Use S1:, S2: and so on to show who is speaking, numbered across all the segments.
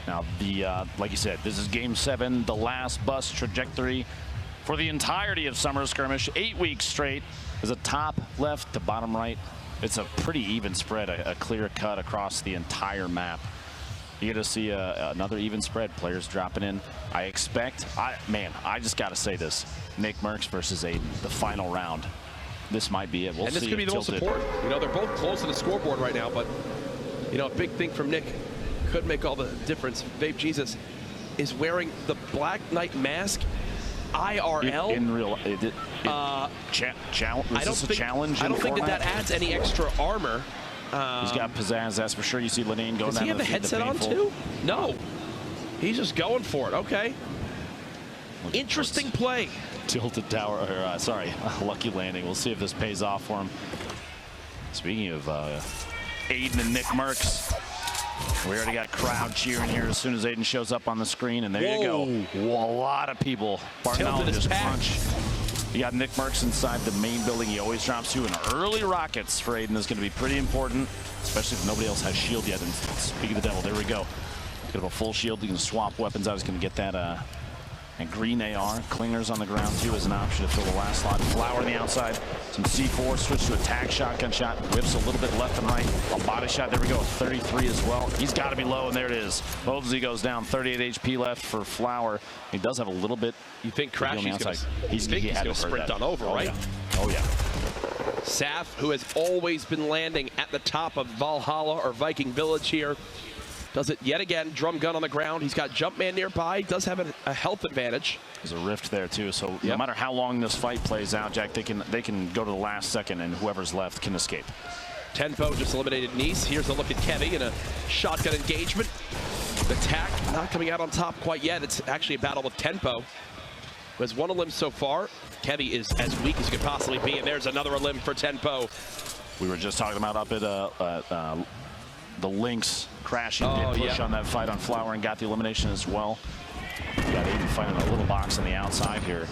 S1: Now, like you said, this is Game 7, the last bus trajectory for the entirety of Summer Skirmish. 8 weeks straight. There's a top left to bottom right. It's a pretty even spread, a clear cut across the entire map. You get to see another even spread, players dropping in. I expect, I just got to say this, Nick Merckx versus Aiden, the final round. This might be it. We'll see.
S2: And this could be the most important. You know, they're both close to the scoreboard right now, but, you know, a big thing from Nick could make all the difference. Vape Jesus is wearing the Black Knight mask. IRL.
S1: In real, challenge.
S2: I don't think that adds any extra armor.
S1: He's got pizzazz, that's for sure. You see Lenine going down.
S2: Does he have the headset on too? No. He's just going for it. Okay. Interesting play.
S1: Tilted tower, or sorry, lucky landing. We'll see if this pays off for him. Speaking of Aiden and Nick Merckx, we already got crowd cheering here as soon as Aiden shows up on the screen, and there you go. Whoa, a lot of people. Barnell just crunch. You got Nick Merckx inside the main building. He always drops to, and early rockets for Aiden is going to be pretty important, especially if nobody else has shield yet. And speaking of the devil, there we go. He's got a full shield. He can swap weapons out. He's going to get that and green AR. Clingers on the ground too as an option to fill the last slot. Flower on the outside. Some C4, switch to attack, shotgun shot. Whips a little bit left and right. A body shot, there we go, 33 as well. He's got to be low, and there it is. Bozy goes down, 38 HP left for Flower. He does have a little bit.
S2: You think Crashy's going to sprint on over, right?
S1: Yeah. Oh, yeah.
S2: Saf, who has always been landing at the top of Valhalla or Viking Village here, does it yet again. Drum gun on the ground. He's got Jumpman nearby. He does have a health advantage.
S1: There's a rift there too, so no matter how long this fight plays out, Jack, they can go to the last second, and whoever's left can escape.
S2: Tenpo just eliminated Nice. Here's a look at Kevy in a shotgun engagement. The tack not coming out on top quite yet. It's actually a battle with Tenpo, who has one elim so far. Kevy is as weak as he could possibly be, and there's another elim for Tenpo.
S1: We were just talking about up at the Lynx. Crashing did push on that fight on Flower and got the elimination as well. You got Aiden fighting a little box on the outside here.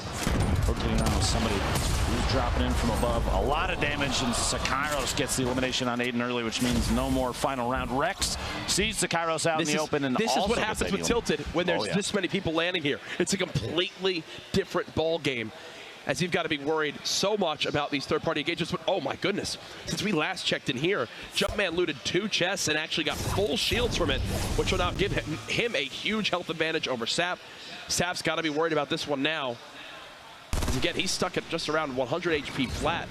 S1: Rotating around with somebody who's dropping in from above. A lot of damage, and Sakairos gets the elimination on Aiden early, which means no more final round. Rex sees Sakairos out in the open, and
S2: this is what happens with Tilted when there's this many people landing here. It's a completely different ball game, as you've got to be worried so much about these third-party engagements. But oh my goodness, since we last checked in here, Jumpman looted 2 chests and actually got full shields from it, which will now give him a huge health advantage over Saf. Saf's got to be worried about this one now. Because again, he's stuck at just around 100 HP flat.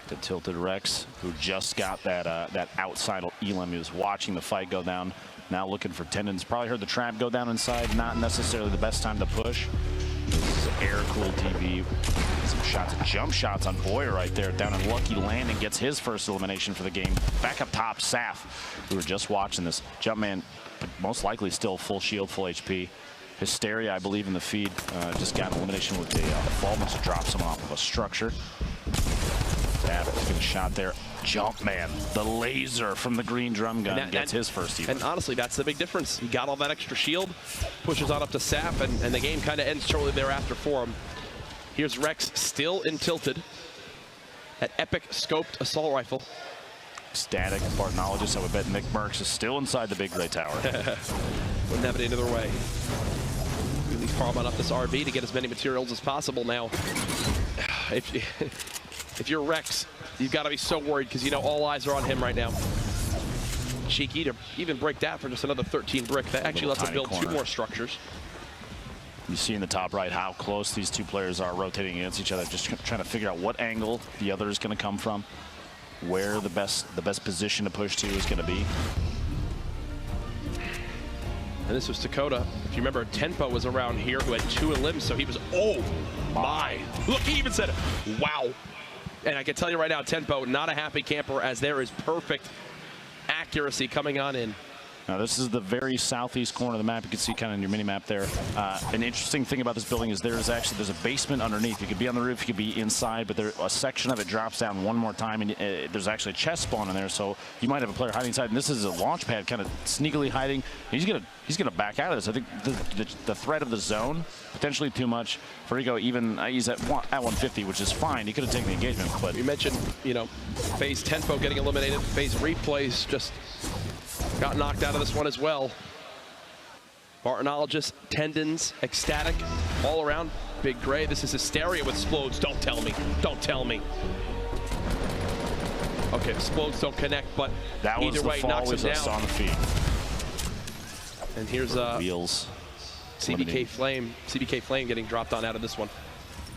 S1: The Tilted Rex, who just got that outside elim. He was watching the fight go down, now looking for tendons. Probably heard the trap go down inside. Not necessarily the best time to push. This is air-cooled TV. Some shots, jump shots on Boyer right there. Down in Lucky Landing gets his first elimination for the game. Back up top, Saf. We were just watching this. Jumpman, most likely still full shield, full HP. Hysteria, I believe, in the feed. Just got an elimination with the fall to drop someone off of a structure. Saf getting a shot there. Jumpman, the laser from the green drum gun, gets his first even.
S2: And honestly, that's the big difference. He got all that extra shield, pushes on up to Saf, and the game kind of ends shortly thereafter for him. Here's Rex still in Tilted. That epic scoped assault rifle.
S1: Static Bartnologist, I would bet Nick Merckx is still inside the big gray tower.
S2: Wouldn't have it any other way. Really farm on up this RV to get as many materials as possible now. If you're Rex, you've got to be so worried because you know all eyes are on him right now. Cheeky to even break that for just another 13 brick. That actually lets him build 2 more structures.
S1: You see in the top right how close these 2 players are rotating against each other, just trying to figure out what angle the other is going to come from, where the best position to push to is going to be.
S2: And this was Dakota. If you remember, Tenpo was around here who had 2 elims, so he was, oh my. Look, he even said it. Wow. And I can tell you right now, Tenpo, not a happy camper, as there is perfect accuracy coming on in.
S1: Now this is the very southeast corner of the map. You can see kind of in your mini map there. An interesting thing about this building is there's a basement underneath. You could be on the roof, you could be inside, but a section of it drops down one more time, and there's actually a chest spawn in there. So you might have a player hiding inside, and this is a launch pad kind of sneakily hiding. He's gonna back out of this. I think the threat of the zone potentially too much. Farigo even he's at 150, which is fine. He could have taken the engagement, but
S2: you mentioned FaZe Tenpo getting eliminated. FaZe replays just got knocked out of this one as well. Martinologist, tendons, ecstatic, all around. Big Gray, this is hysteria with Explodes. Don't tell me. Don't tell me. Okay, Explodes don't connect, but
S1: that
S2: either way, knocks him down.
S1: On the feet.
S2: And here's
S1: Wheels.
S2: CBK Flame getting dropped on out of this one.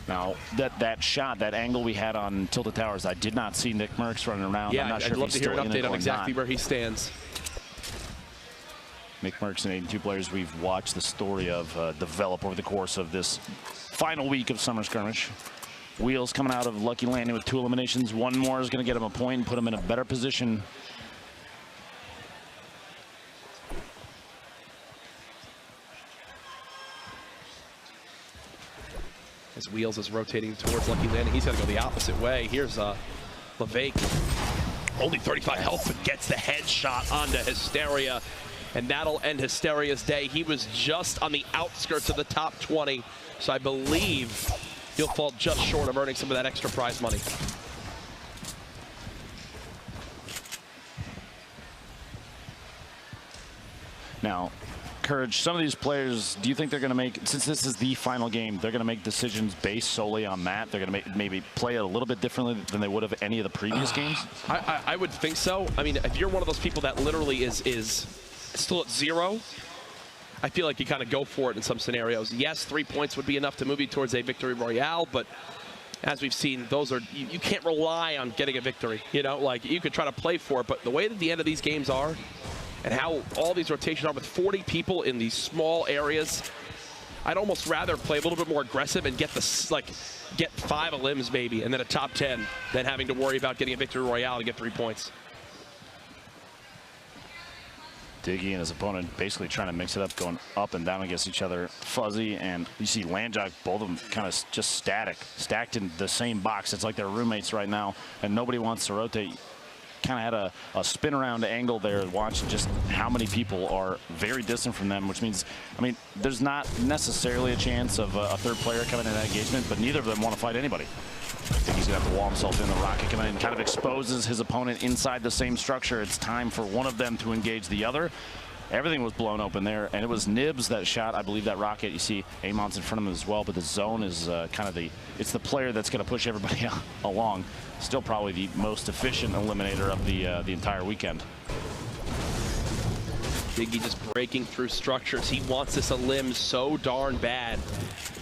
S1: Now, that shot, that angle we had on Tilted Towers, I did not see Nick Merckx running around.
S2: Yeah,
S1: I'm not sure
S2: I'd love to hear an update on exactly
S1: not.
S2: where he stands.
S1: Nick Merckx and 82 players we've watched the story of develop over the course of this final week of Summer Skirmish. Wheels coming out of Lucky Landing with 2 eliminations. One more is going to get him a point and put him in a better position.
S2: As Wheels is rotating towards Lucky Landing, he's got to go the opposite way. Here's LeVake. Only 35 health, but gets the headshot onto Hysteria. And that'll end Hysteria's day. He was just on the outskirts of the top 20. So I believe he'll fall just short of earning some of that extra prize money.
S1: Now, Courage, some of these players, do you think they're going to make, since this is the final game, they're going to make decisions based solely on that? They're going to maybe play it a little bit differently than they would have any of the previous games?
S2: I would think so. I mean, if you're one of those people that literally is still at 0, I feel like you kind of go for it in some scenarios. Yes, 3 points would be enough to move you towards a victory royale, but as we've seen, those are, you can't rely on getting a victory. You know, like you could try to play for it, but the way that the end of these games are, and how all these rotations are with 40 people in these small areas, I'd almost rather play a little bit more aggressive and get get 5 elims maybe, and then a top 10, than having to worry about getting a victory royale to get 3 points.
S1: Diggy and his opponent basically trying to mix it up, going up and down against each other. Fuzzy and you see Landjock, both of them kind of just stacked in the same box. It's like they're roommates right now, and nobody wants to rotate. Kind of had a spin around angle there, watching just how many people are very distant from them, which means, I mean, there's not necessarily a chance of a third player coming in that engagement, but neither of them want to fight anybody. I think he's going to have to wall himself in. The rocket coming in kind of exposes his opponent inside the same structure. It's time for one of them to engage the other. Everything was blown open there, and it was Nibs that shot, I believe, that rocket. You see Amon's in front of him as well, but the zone is kind of it's the player that's going to push everybody along. Still probably the most efficient eliminator of the entire weekend.
S2: Diggy just breaking through structures. He wants this elim so darn bad.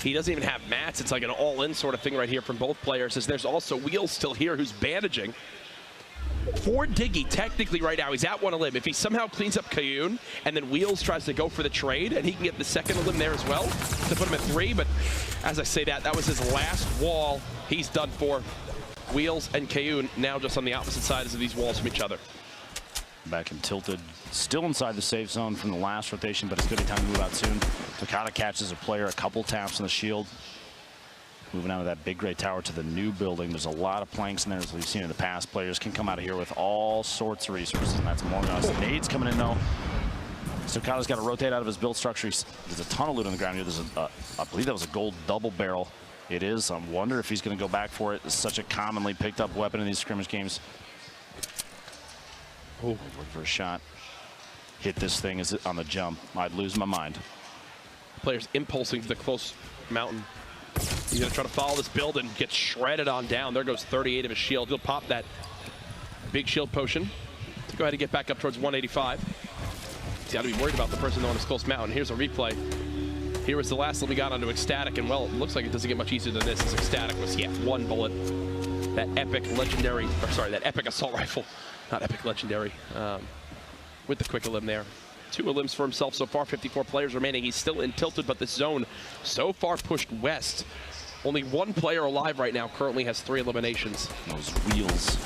S2: He doesn't even have mats. It's like an all-in sort of thing right here from both players, as there's also Wheels still here who's bandaging. For Diggy, technically right now, he's at 1 elim. If he somehow cleans up Kayun, and then Wheels tries to go for the trade, and he can get the second elim there as well to put him at 3, but as I say that was his last wall. He's done for. Wheels and Kayun now just on the opposite sides of these walls from each other.
S1: Back and Tilted, still inside the safe zone from the last rotation, but it's going to be time to move out soon. Takata catches a player, a couple taps on the shield. Moving out of that Big Gray Tower to the new building. There's a lot of planks in there, as we've seen in the past. Players can come out of here with all sorts of resources, and that's among us. Nades coming in, though. Takata's got to rotate out of his build structure. There's a ton of loot on the ground here. There's I believe that was a gold double barrel. It is. I wonder if he's going to go back for it. It's such a commonly picked up weapon in these scrimmage games. Oh, look for a shot. Hit this thing is on the jump. I'd lose my mind.
S2: Players impulsing to the close mountain. He's going to try to follow this build and get shredded on down. There goes 38 of his shield. He'll pop that big shield potion to go ahead and get back up towards 185. He's got to be worried about the person on this close mountain. Here's a replay. Here was the last that we got onto Ecstatic, and well, it looks like it doesn't get much easier than this, as Ecstatic was, yeah, 1 bullet. That epic legendary, or sorry, that epic assault rifle, not epic legendary, with the quick elim there. 2 elims for himself so far, 54 players remaining. He's still in Tilted, but this zone so far pushed west. Only 1 player alive right now, currently has 3 eliminations.
S1: Those Wheels.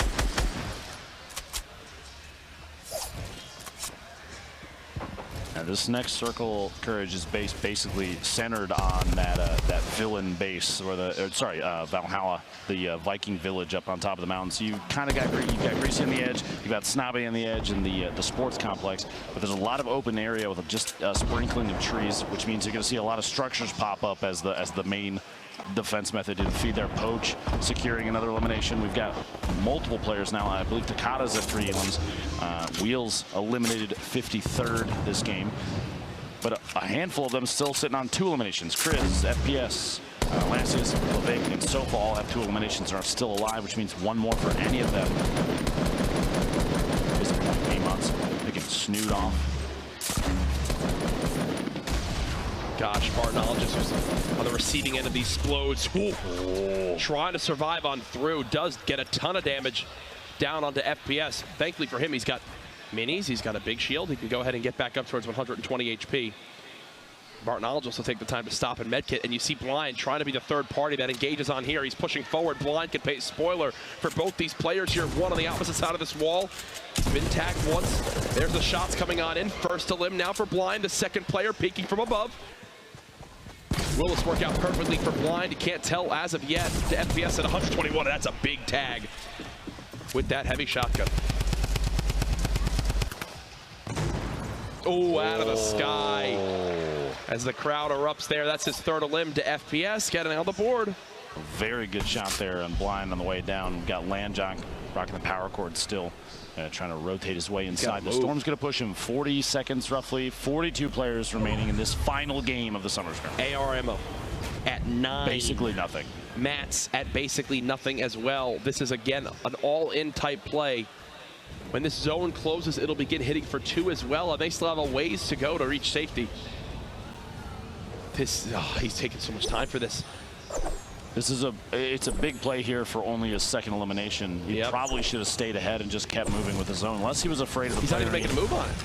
S1: Now this next circle, Courage, is basically centered on that villain base, or Valhalla, the Viking village up on top of the mountain. So you kind of got Greasy on the edge, you've got Snobby on the edge, and the sports complex. But there's a lot of open area with just sprinkling of trees, which means you're going to see a lot of structures pop up as the main defense method to feed their poach, securing another elimination. We've got multiple players now. I believe Takada's at 3 elims. Wheels eliminated 53rd this game. But a handful of them still sitting on 2 eliminations. Chris, FPS, Lancius, Levick, and Sofa all have 2 eliminations and are still alive, which means 1 more for any of them. This point Amon's picking Snood off.
S2: Gosh, Bartologist was on the receiving end of these explodes. Trying to survive on through, does get a ton of damage down onto FPS. Thankfully for him, he's got minis, he's got a big shield. He can go ahead and get back up towards 120 HP. Bartologist will take the time to stop and medkit, and you see Blind trying to be the third party that engages on here. He's pushing forward. Blind can pay spoiler for both these players here. One on the opposite side of this wall. He's been tagged once. There's the shots coming on in. First to limb now for Blind, the second player peeking from above. Will this work out perfectly for Blind? You can't tell as of yet. To FPS at 121, that's a big tag with that heavy shotgun. Oh, out of the sky. As the crowd erupts there, that's his third limb to FPS, getting on the board.
S1: Very good shot there on Blind on the way down. Got Landjock rocking the power cord still, trying to rotate his way inside. The Storm's going to push him 40 seconds roughly. 42 players remaining in this final game of the Summer Scrim.
S2: AR ammo at 9.
S1: Basically nothing.
S2: Mats at basically nothing as well. This is, again, an all-in type play. When this zone closes, it'll begin hitting for 2 as well, and they still have a ways to go to reach safety. He's taking so much time for this.
S1: It's a big play here for only his second elimination. He probably should have stayed ahead and just kept moving with his zone, unless he was afraid of the
S2: He's not even making a move on it.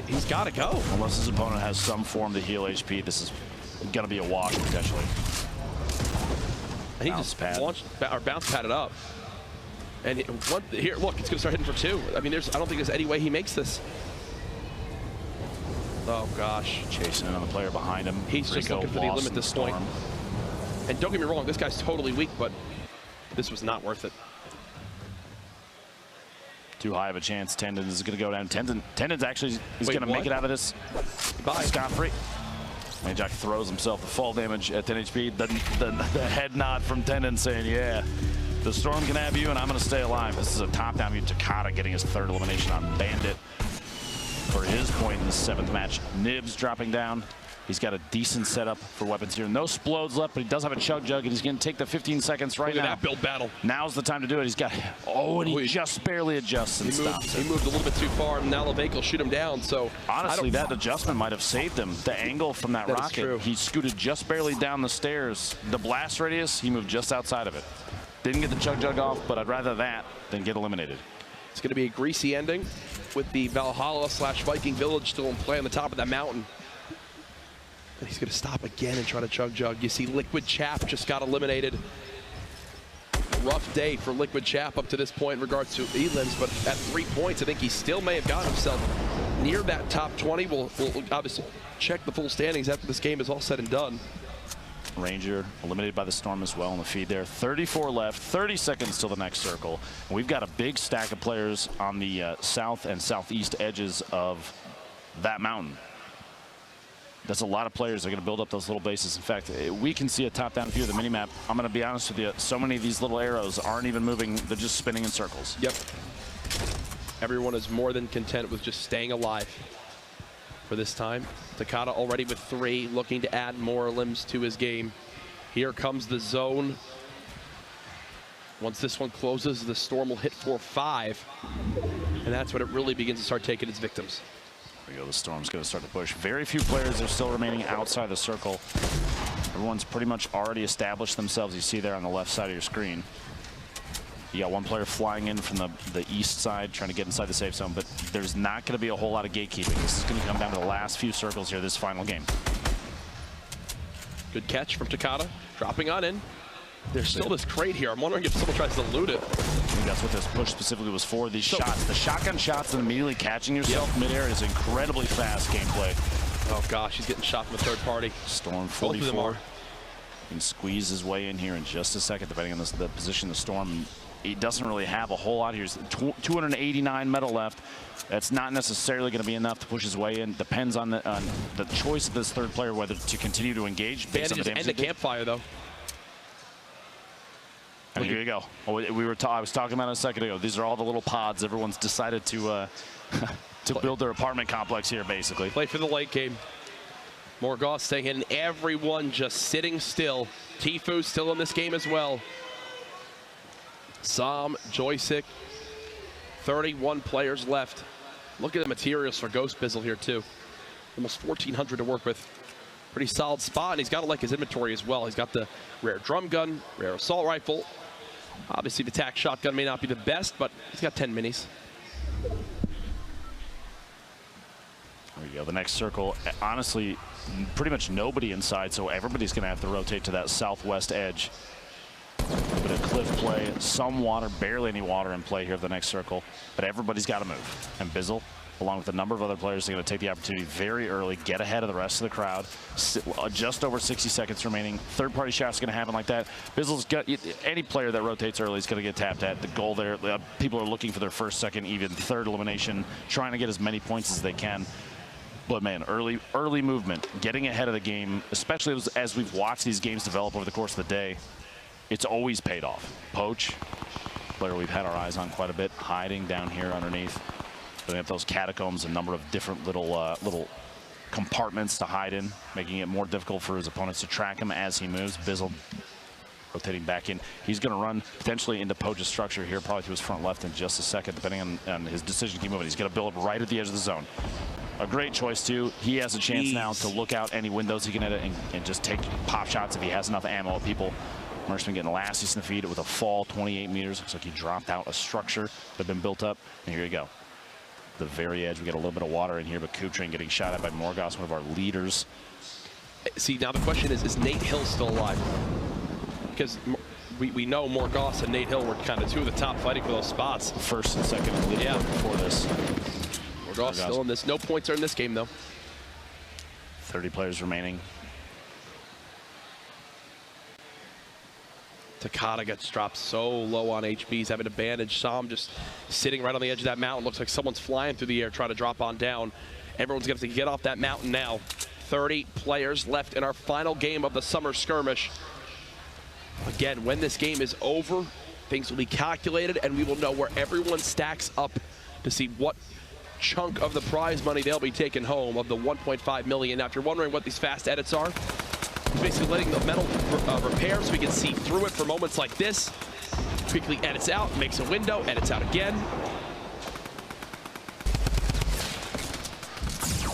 S2: He's got to go.
S1: Unless his opponent has some form to heal HP, this is going to be a wash potentially.
S2: And he just launched or bounce padded up. And here, look, it's going to start hitting for 2. I mean, I don't think there's any way he makes this. Oh, gosh.
S1: Chasing in on the player behind him.
S2: He's just looking for the limit at this point. And don't get me wrong, this guy's totally weak, but this was not worth it.
S1: Too high of a chance. Tendon is going to go down. Tendon's actually going to make it out of this scot-free. Landjock throws himself the fall damage at 10 HP. The head nod from Tendon saying, yeah, the Storm can have you, and I'm going to stay alive. This is a top-down view. Takada getting his 3rd elimination on Bandit for his point in the 7th match. Nibs dropping down. He's got a decent setup for weapons here. No splodes left, but he does have a chug jug, and he's going to take the 15 seconds right now.
S2: Look at that build battle.
S1: Now's the time to do it. He's got, and he just barely adjusts and stops it.
S2: He moved a little bit too far, and now Levick will shoot him down. So
S1: honestly, that adjustment might have saved him. The angle from that rocket, he scooted just barely down the stairs. The blast radius, he moved just outside of it. Didn't get the chug jug off, but I'd rather that than get eliminated.
S2: It's going to be a greasy ending with the Valhalla/Viking Village still in play on the top of that mountain. And he's going to stop again and try to chug jug. You see Liquid Chap just got eliminated. Rough day for Liquid Chap up to this point in regards to elims, but at 3 points, I think he still may have gotten himself near that top 20. We'll obviously check the full standings after this game is all said and done.
S1: Ranger eliminated by the Storm as well in the feed there. 34 left, 30 seconds till the next circle. And we've got a big stack of players on the south and southeast edges of that mountain. That's a lot of players that are going to build up those little bases. In fact, we can see a top-down view of the minimap. I'm going to be honest with you, so many of these little arrows aren't even moving. They're just spinning in circles.
S2: Yep. Everyone is more than content with just staying alive for this time. Takada already with 3, looking to add more limbs to his game. Here comes the zone. Once this one closes, the Storm will hit for 5. And that's when it really begins to start taking its victims.
S1: There we go, the Storm's going to start to push. Very few players are still remaining outside the circle. Everyone's pretty much already established themselves. You see there on the left side of your screen. You got one player flying in from the east side, trying to get inside the safe zone, but there's not going to be a whole lot of gatekeeping. This is going to come down to the last few circles here, this final game.
S2: Good catch from Takada, dropping on in. There's still this crate here. I'm wondering if someone tries to loot it.
S1: I think that's what this push specifically was for, these shots. The shotgun shots and immediately catching yourself midair is incredibly fast gameplay.
S2: Oh gosh, he's getting shot from a third party.
S1: Storm 44. Both of them are. He can squeeze his way in here in just a second, depending on the position of the Storm. he doesn't really have a whole lot here. 289 metal left. That's not necessarily going to be enough to push his way in. Depends on the choice of this third player whether to continue to engage. Based on the
S2: end the campfire, though.
S1: And here you go. I was talking about it a second ago. These are all the little pods. Everyone's decided to build their apartment complex here, basically.
S2: Play for the late game. Morgoth staying in. Everyone just sitting still. Tfue still in this game as well. Sam, Joystick, 31 players left. Look at the materials for Ghost Bizzle here, too. Almost 1,400 to work with. Pretty solid spot, and he's got to like his inventory as well. He's got the rare drum gun, rare assault rifle. Obviously, the tac shotgun may not be the best, but he's got 10 minis.
S1: There we go. The next circle, honestly, pretty much nobody inside, so everybody's going to have to rotate to that southwest edge. A bit of cliff play, some water, barely any water in play here at the next circle, but everybody's got to move. And Bizzle, along with a number of other players, are going to take the opportunity very early, get ahead of the rest of the crowd. Just over 60 seconds remaining. Third-party shots going to happen like that. Bizzle's got any player that rotates early is going to get tapped at. The goal there, people are looking for their first, second, even third elimination, trying to get as many points as they can. But man, early movement, getting ahead of the game, especially as we've watched these games develop over the course of the day, it's always paid off. Poach, player we've had our eyes on quite a bit, hiding down here underneath. They have those catacombs, a number of different little compartments to hide in, making it more difficult for his opponents to track him as he moves. Bizzle rotating back in. He's going to run potentially into Poach's structure here, probably to his front left in just a second, depending on his decision to keep moving. He's going to build right at the edge of the zone. A great choice, too. He has a chance now to look out any windows he can edit and just take pop shots if he has enough ammo at people. Marksman getting Elastis in the feed with a fall 28 meters. Looks like he dropped out a structure that had been built up. And here you go. The very edge, we got a little bit of water in here, but Kuptrain getting shot at by Morgoth, one of our leaders.
S2: See, now the question is Nate Hill still alive? Because we know Morgoth and Nate Hill were kind of two of the top fighting for those spots.
S1: First and second in the leaderboard before this.
S2: Morgoth still in this. No points are in this game, though.
S1: 30 players remaining.
S2: Takada gets dropped so low on HP. He's having to bandage. Sam just sitting right on the edge of that mountain. Looks like someone's flying through the air trying to drop on down. Everyone's going to have to get off that mountain now. 30 players left in our final game of the summer skirmish. Again, when this game is over, things will be calculated, and we will know where everyone stacks up to see what chunk of the prize money they'll be taking home of the 1.5 million. Now, if you're wondering what these fast edits are, he's basically letting the metal repair so we can see through it for moments like this. Quickly edits out, makes a window, edits out again.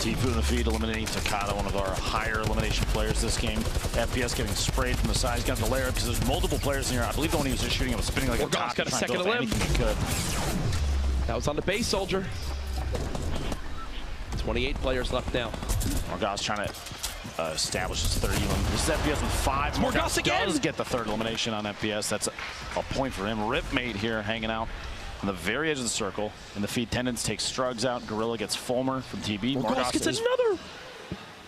S1: Tfue in the feed, eliminating Takada, one of our higher elimination players this game. FPS getting sprayed from the side. He's got the layer because there's multiple players in here. I believe the one he was just shooting him was spinning like a top.
S2: Got a second to live. That was on the base soldier. 28 players left now.
S1: Morgoth's trying to establish his third elim. This is FPS with 5.
S2: Morgoth again
S1: does get the third elimination on FPS. That's a point for him. Ripmate here hanging out on the very edge of the circle. And the feed tendons takes Strugs out. Gorilla gets Fulmer from TB.
S2: Morgoth gets another.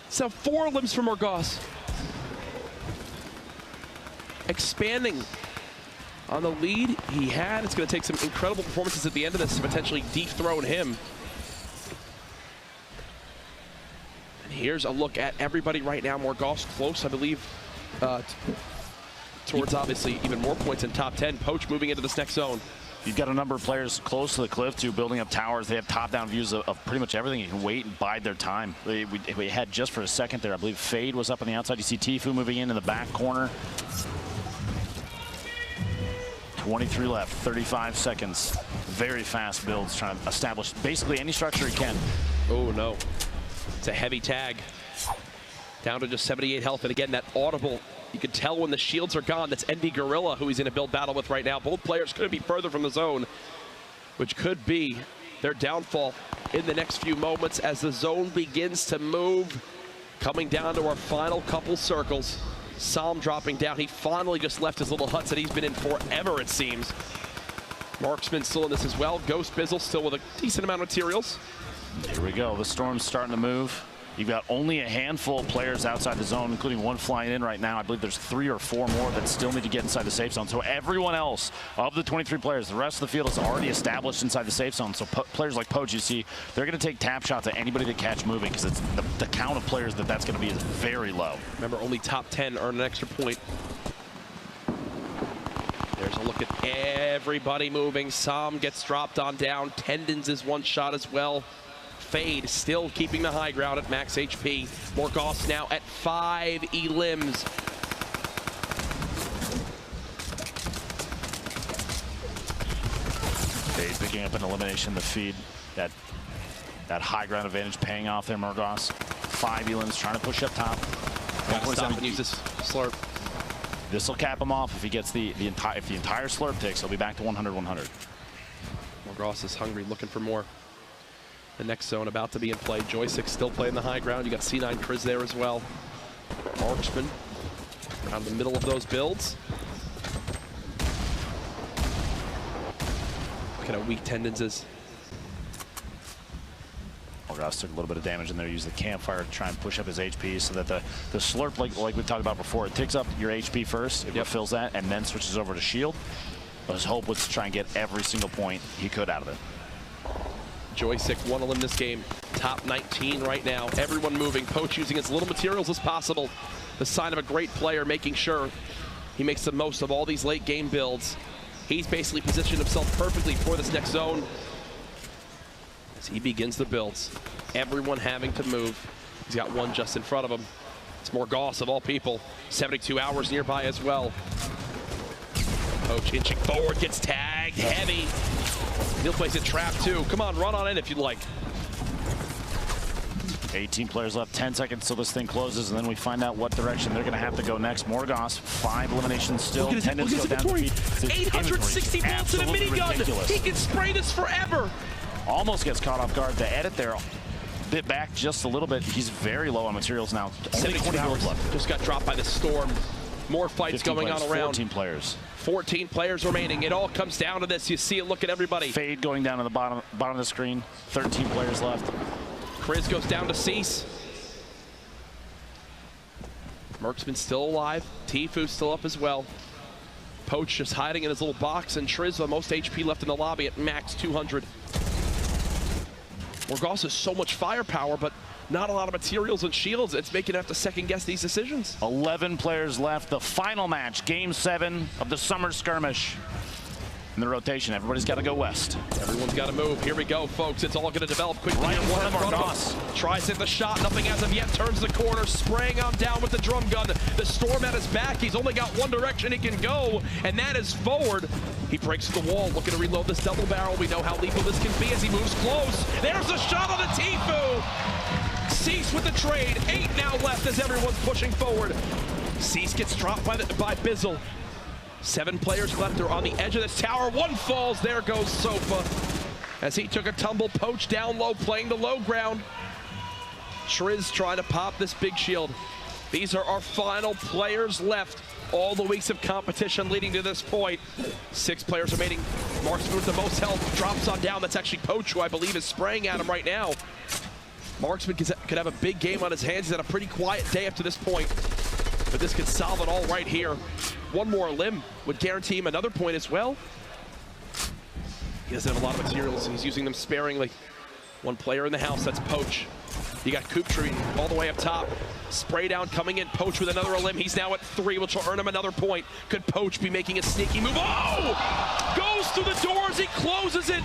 S2: So 4 limbs for Morgoth. Expanding on the lead he had. It's going to take some incredible performances at the end of this to potentially dethrone him. And here's a look at everybody right now. Morgoth's close, I believe, towards obviously even more points in top 10. Poach moving into this next zone.
S1: You've got a number of players close to the cliff, too, building up towers. They have top-down views of pretty much everything. You can wait and bide their time. We had just for a second there, I believe Fade was up on the outside. You see Tfue moving in the back corner. 23 left, 35 seconds. Very fast builds, trying to establish basically any structure he can.
S2: Oh, no. It's a heavy tag. Down to just 78 health. And again, that audible, you can tell when the shields are gone. That's ND Gorilla, who he's in a build battle with right now. Both players could be further from the zone, which could be their downfall in the next few moments as the zone begins to move. Coming down to our final couple circles. Sam dropping down. He finally just left his little huts that he's been in forever, it seems. Marksman still in this as well. Ghost Bizzle still with a decent amount of materials.
S1: Here we go. The storm's starting to move. You've got only a handful of players outside the zone, including one flying in right now. I believe there's 3 or 4 more that still need to get inside the safe zone. So everyone else of the 23 players, the rest of the field is already established inside the safe zone. So players like Poach, you see, they're going to take tap shots at anybody that catch moving because it's the count of players that's going to be is very low.
S2: Remember, only top 10 earn an extra point. There's a look at everybody moving. Sam gets dropped on down. Tendons is one shot as well. Fade still keeping the high ground at max HP. Morgoth now at 5 elims.
S1: Fade picking up an elimination, the feed. That high ground advantage paying off there, Morgoth. 5 elims trying to push up top.
S2: Gotta stop and use this slurp.
S1: This will cap him off if he gets if the entire slurp ticks. He'll be back to 100-100.
S2: Morgoth is hungry, looking for more. The next zone about to be in play. Joystick still playing the high ground. You got C9 Kriz there as well. Marksman around the middle of those builds. Look at how weak Tendons is.
S1: Morgoth took a little bit of damage in there. Use the campfire to try and push up his HP so that the slurp, like we talked about before, it ticks up your HP first, it refills that, and then switches over to shield. But his hope was to try and get every single point he could out of it.
S2: Joystick one elim this game. Top 19 right now. Everyone moving. Poach using as little materials as possible. The sign of a great player, making sure he makes the most of all these late game builds. He's basically positioned himself perfectly for this next zone as he begins the builds. Everyone having to move. He's got one just in front of him. It's Morgoth of all people. 72 hours nearby as well. Poach inching forward, gets tagged heavy. He'll place a trap too. Come on, run on in if you'd like.
S1: 18 players left, 10 seconds till this thing closes, and then we find out what direction they're going to have to go next. Morgoth, 5 eliminations still.
S2: Look at his inventory. 860 bullets in a minigun.
S1: Ridiculous.
S2: He can spray this forever.
S1: Almost gets caught off guard. The edit there, bit back just a little bit. He's very low on materials now. Only 20 bullets left.
S2: Just got dropped by the storm. More fights going on around.
S1: 14 players.
S2: 14 players remaining. It all comes down to this. You see it. Look at everybody.
S1: Fade going down to the bottom of the screen. 13 players left.
S2: Kriz goes down to Cease. Merksman's still alive. Tifu's still up as well. Poach just hiding in his little box, and Trizza, most HP left in the lobby at max 200. Morgoth has so much firepower, but not a lot of materials and shields. It's making him have to second guess these decisions.
S1: 11 players left. The final match, Game 7 of the Summer Skirmish. In the rotation, everybody's got to go west.
S2: Everyone's got to move. Here we go, folks. It's all going to develop quickly.
S1: Right in front of
S2: Morgoth. Tries to hit the shot. Nothing as of yet. Turns the corner. Spraying on down with the drum gun. The storm at his back. He's only got one direction he can go, and that is forward. He breaks the wall, looking to reload this double barrel. We know how lethal this can be as he moves close. There's the shot on the Tifu. Cease with the trade. 8 now left as everyone's pushing forward. Cease gets dropped by Bizzle. 7 players left. They're on the edge of this tower. One falls. There goes Sofa. As he took a tumble, Poach down low, playing the low ground. Triz trying to pop this big shield. These are our final players left. All the weeks of competition leading to this point. 6 players remaining. Marksman with the most health drops on down. That's actually Poach, who I believe is spraying at him right now. Marksman could have a big game on his hands. He's had a pretty quiet day up to this point, but this could solve it all right here. One more limb would guarantee him another point as well. He doesn't have a lot of materials. He's using them sparingly. One player in the house, that's Poach. You got Coop Tree all the way up top. Spray down coming in. Poach with another limb. He's now at 3, which will earn him another point. Could Poach be making a sneaky move? Oh! Goes through the doors. He closes it.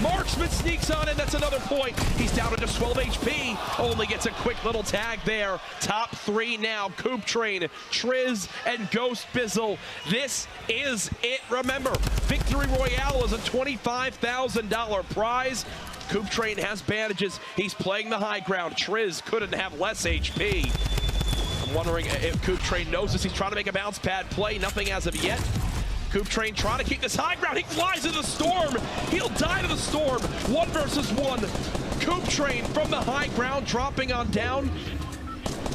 S2: Marksman sneaks on in. That's another point. He's down to just 12 HP. Only gets a quick little tag there. Top 3 now. Coop Train, Triz, and Ghost Bizzle. This is it. Remember, Victory Royale is a $25,000 prize. Coop Train has bandages. He's playing the high ground. Triz couldn't have less HP. I'm wondering if Coop Train knows this. He's trying to make a bounce pad play. Nothing as of yet. Coop Train trying to keep this high ground. He flies into the storm. He'll die to the storm. 1 versus 1. Coop Train from the high ground dropping on down.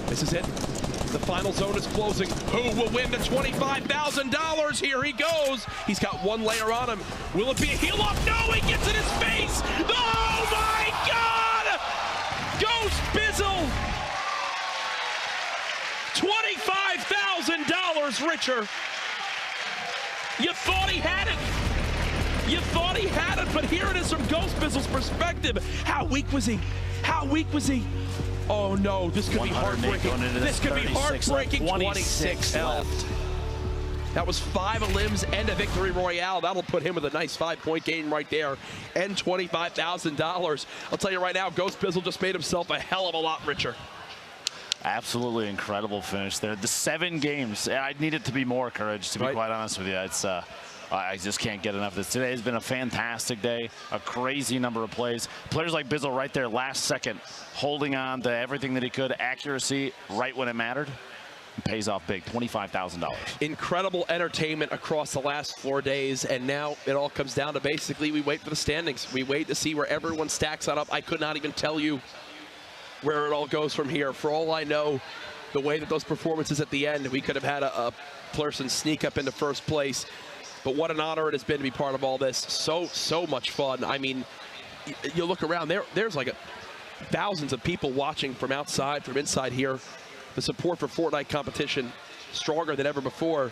S2: This is it. The final zone is closing. Who will win the $25,000? Here he goes. He's got 1 layer on him. Will it be a heal up? No, he gets in his face. Oh my God! Ghost Bizzle richer. You thought he had it. You thought he had it, but here it is from Ghost Bizzle's perspective. How weak was he? How weak was he? Oh no, this could be heartbreaking. This could be heartbreaking. 26 left. That was 5 limbs and a victory royale. That'll put him with a nice 5-point gain right there and $25,000. I'll tell you right now, Ghost Bizzle just made himself a hell of a lot richer.
S1: Absolutely incredible finish there. The 7 games, I need it to be more, Courage, to be quite honest with you. It's I just can't get enough of this. Today has been a fantastic day, a crazy number of plays. Players like Bizzle right there last second, holding on to everything that he could, accuracy right when it mattered. Pays off big, $25,000.
S2: Incredible entertainment across the last 4 days, and now it all comes down to basically we wait for the standings. We wait to see where everyone stacks on up. I could not even tell you where it all goes from here. For all I know, the way that those performances at the end, we could have had a person sneak up into first place. But what an honor it has been to be part of all this. So much fun. I mean, you look around, there's like thousands of people watching from outside, from inside here. The support for Fortnite competition stronger than ever before.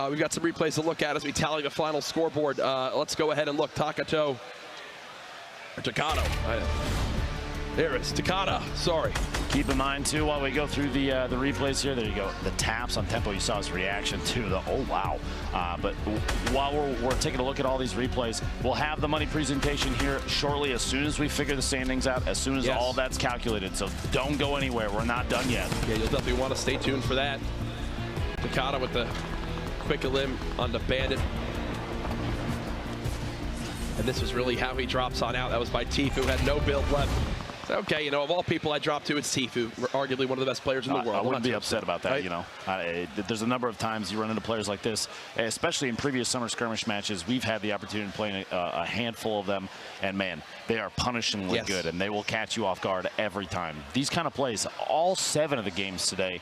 S2: We've got some replays to look at as we tally the final scoreboard. Let's go ahead and look. Takata. There it is, Takata, sorry.
S1: Keep in mind, too, while we go through the replays here, there you go, the taps on tempo, you saw his reaction to the, oh, wow. But while we're taking a look at all these replays, we'll have the money presentation here shortly as soon as we figure the standings out, as soon as all that's calculated. So don't go anywhere. We're not done yet.
S2: Yeah, you'll definitely want to stay tuned for that. Takata with the quick limb on the Bandit. And this was really how he drops on out. That was by Tfue, had no build left. Okay, you know, of all people I dropped to, it's Tfue, arguably one of the best players in the world.
S1: I wouldn't be upset about that, right? You know. There's a number of times you run into players like this, especially in previous summer skirmish matches. We've had the opportunity to play a handful of them, and man, they are punishingly good, and they will catch you off guard every time. These kind of plays, all 7 of the games today,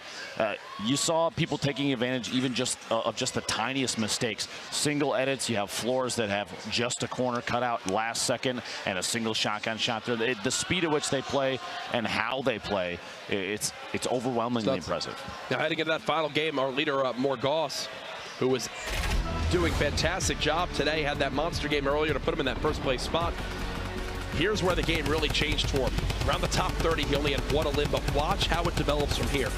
S1: you saw people taking advantage even just of just the tiniest mistakes. Single edits, you have floors that have just a corner cut out last second and a single shotgun shot there. The speed at which they play and how they play, it's overwhelmingly impressive.
S2: Now heading into that final game, our leader Morgoss, who was doing a fantastic job today, had that monster game earlier to put him in that first place spot. Here's where the game really changed for him. Around the top 30, he only had 1 limb, but watch how it develops from here.